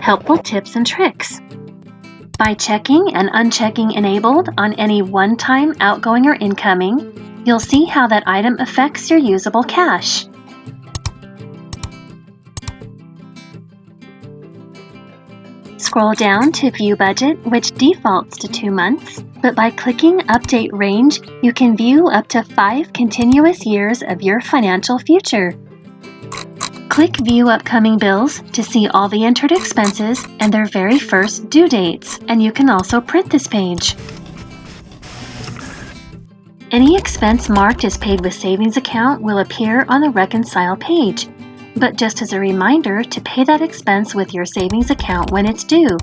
Helpful tips and tricks. By checking and unchecking enabled on any one-time outgoing or incoming, you'll see how that item affects your usable cash. Scroll down to View Budget, which defaults to 2 months, but by clicking Update Range, you can view up to 5 continuous years of your financial future. Click View Upcoming Bills to see all the entered expenses and their very first due dates, and you can also print this page. Any expense marked as paid with savings account will appear on the Reconcile page, but just as a reminder to pay that expense with your savings account when it's due.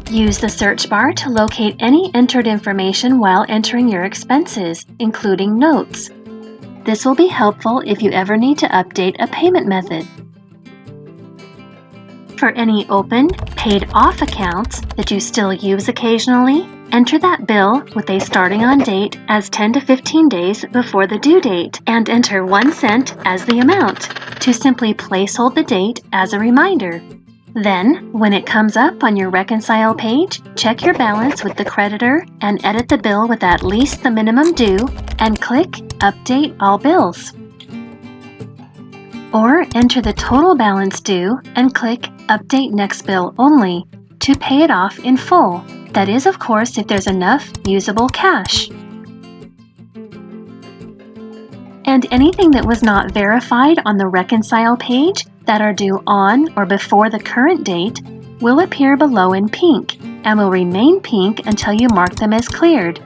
Use the search bar to locate any entered information while entering your expenses, including notes. This will be helpful if you ever need to update a payment method. For any open, paid off accounts that you still use occasionally, enter that bill with a starting on date as 10 to 15 days before the due date and enter 1 cent as the amount to simply placehold the date as a reminder. Then, when it comes up on your Reconcile page, check your balance with the creditor and edit the bill with at least the minimum due and click Update All Bills. Or enter the total balance due and click Update Next Bill Only to pay it off in full. That is, of course, if there's enough usable cash. And anything that was not verified on the Reconcile page that are due on or before the current date will appear below in pink and will remain pink until you mark them as cleared.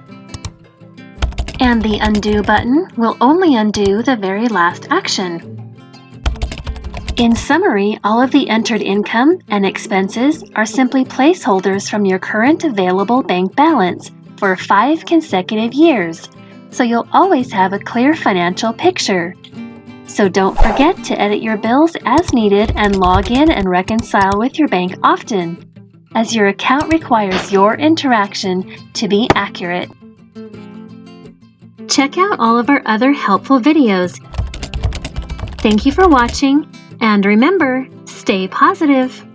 And the Undo button will only undo the very last action. In summary, all of the entered income and expenses are simply placeholders from your current available bank balance for 5 consecutive years, so you'll always have a clear financial picture. So don't forget to edit your bills as needed and log in and reconcile with your bank often, as your account requires your interaction to be accurate. Check out all of our other helpful videos. Thank you for watching, and remember, stay positive.